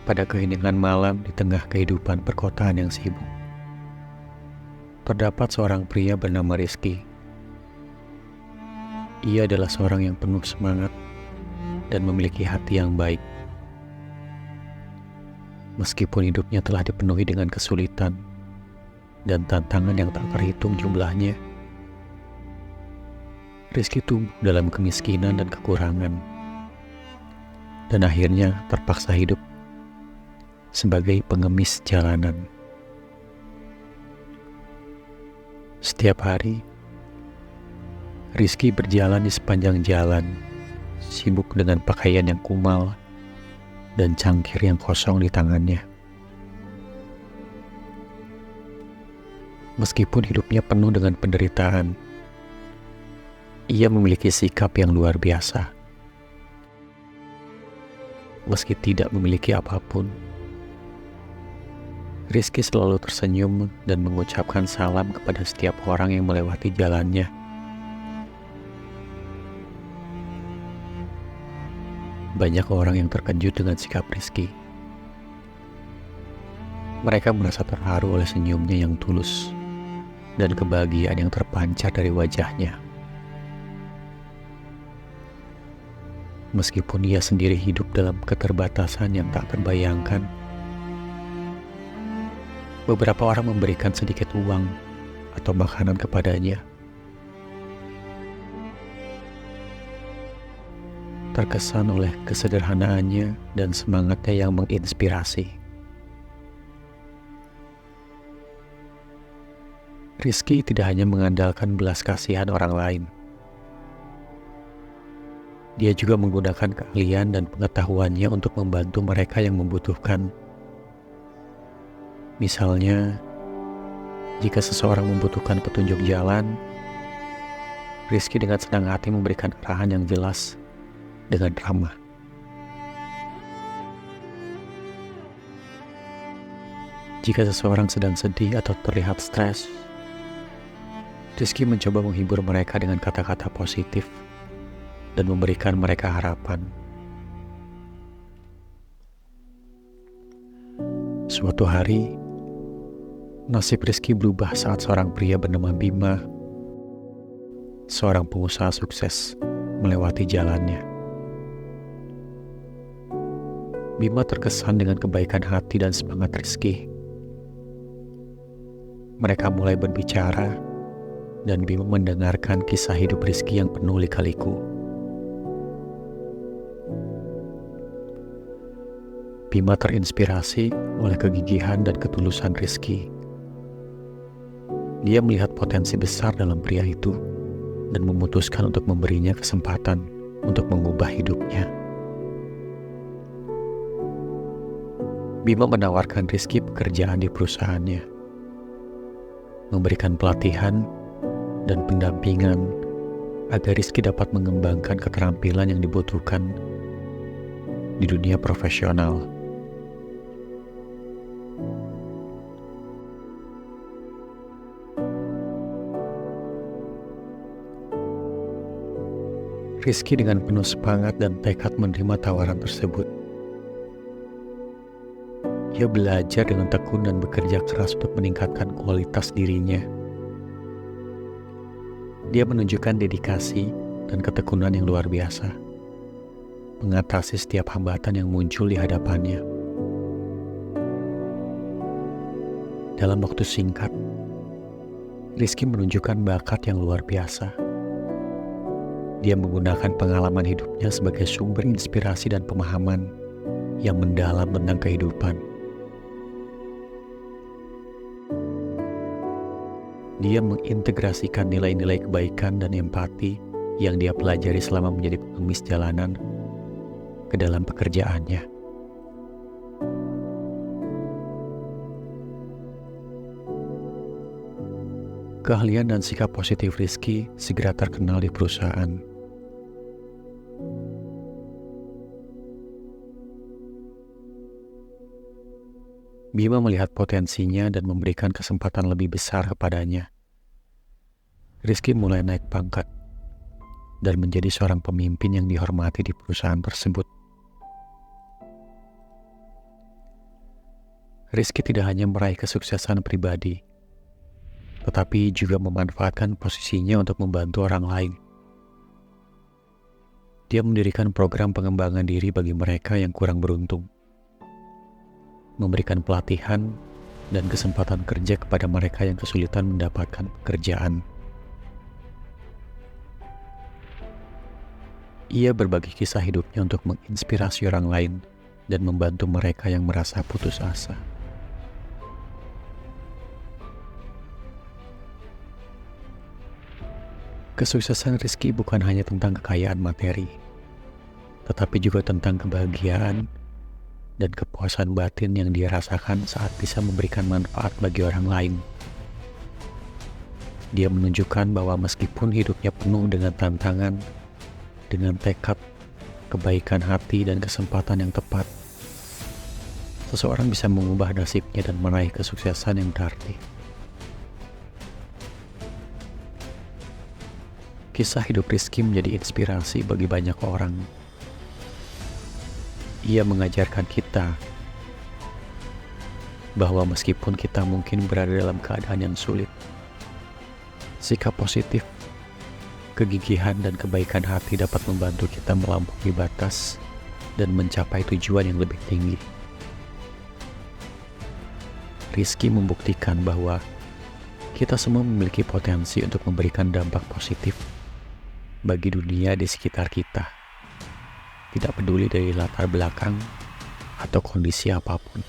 Pada keheningan malam di tengah kehidupan perkotaan yang sibuk, terdapat seorang pria bernama Rizky. Ia adalah seorang yang penuh semangat dan memiliki hati yang baik. Meskipun hidupnya telah dipenuhi dengan kesulitan dan tantangan yang tak terhitung jumlahnya, Rizky tumbuh dalam kemiskinan dan kekurangan, dan akhirnya terpaksa hidup sebagai pengemis jalanan. Setiap hari, Rizky berjalan di sepanjang jalan, sibuk dengan pakaian yang kumal dan cangkir yang kosong di tangannya. Meskipun hidupnya penuh dengan penderitaan, ia memiliki sikap yang luar biasa. Meski tidak memiliki apapun, Rizky selalu tersenyum dan mengucapkan salam kepada setiap orang yang melewati jalannya. Banyak orang yang terkejut dengan sikap Rizky. Mereka merasa terharu oleh senyumnya yang tulus dan kebahagiaan yang terpancar dari wajahnya. Meskipun ia sendiri hidup dalam keterbatasan yang tak terbayangkan, beberapa orang memberikan sedikit uang atau makanan kepadanya. Terkesan oleh kesederhanaannya dan semangatnya yang menginspirasi, Rizky tidak hanya mengandalkan belas kasihan orang lain. Dia juga menggunakan keahlian dan pengetahuannya untuk membantu mereka yang membutuhkan. Misalnya, jika seseorang membutuhkan petunjuk jalan, Rizky dengan senang hati memberikan arahan yang jelas dengan ramah. Jika seseorang sedang sedih atau terlihat stres, Rizky mencoba menghibur mereka dengan kata-kata positif dan memberikan mereka harapan. Suatu hari, nasib Rizky berubah saat seorang pria bernama Bima, seorang pengusaha sukses, melewati jalannya. Bima terkesan dengan kebaikan hati dan semangat Rizky. Mereka mulai berbicara, dan Bima mendengarkan kisah hidup Rizky yang penuh lika-liku. Bima terinspirasi oleh kegigihan dan ketulusan Rizky. Dia melihat potensi besar dalam pria itu dan memutuskan untuk memberinya kesempatan untuk mengubah hidupnya. Bima menawarkan Rizky pekerjaan di perusahaannya, memberikan pelatihan dan pendampingan agar Rizky dapat mengembangkan keterampilan yang dibutuhkan di dunia profesional. Rizky dengan penuh semangat dan tekad menerima tawaran tersebut. Ia belajar dengan tekun dan bekerja keras untuk meningkatkan kualitas dirinya. Dia menunjukkan dedikasi dan ketekunan yang luar biasa, mengatasi setiap hambatan yang muncul di hadapannya. Dalam waktu singkat, Rizky menunjukkan bakat yang luar biasa. Dia menggunakan pengalaman hidupnya sebagai sumber inspirasi dan pemahaman yang mendalam tentang kehidupan. Dia mengintegrasikan nilai-nilai kebaikan dan empati yang dia pelajari selama menjadi pengemis jalanan ke dalam pekerjaannya. Keahlian dan sikap positif Rizky segera terkenal di perusahaan. Bima melihat potensinya dan memberikan kesempatan lebih besar kepadanya. Rizky mulai naik pangkat dan menjadi seorang pemimpin yang dihormati di perusahaan tersebut. Rizky tidak hanya meraih kesuksesan pribadi, tetapi juga memanfaatkan posisinya untuk membantu orang lain. Dia mendirikan program pengembangan diri bagi mereka yang kurang beruntung, memberikan pelatihan dan kesempatan kerja kepada mereka yang kesulitan mendapatkan pekerjaan. Ia berbagi kisah hidupnya untuk menginspirasi orang lain dan membantu mereka yang merasa putus asa. Kesuksesan Rizky bukan hanya tentang kekayaan materi, tetapi juga tentang kebahagiaan dan kepuasan batin yang dia rasakan saat bisa memberikan manfaat bagi orang lain. Dia menunjukkan bahwa meskipun hidupnya penuh dengan tantangan, dengan tekad, kebaikan hati, dan kesempatan yang tepat, seseorang bisa mengubah nasibnya dan meraih kesuksesan yang berarti. Kisah hidup Rizky menjadi inspirasi bagi banyak orang. Ia mengajarkan kita bahwa meskipun kita mungkin berada dalam keadaan yang sulit, sikap positif, kegigihan, dan kebaikan hati dapat membantu kita melampaui batas dan mencapai tujuan yang lebih tinggi. Rizky membuktikan bahwa kita semua memiliki potensi untuk memberikan dampak positif bagi dunia di sekitar kita, tidak peduli dari latar belakang atau kondisi apapun.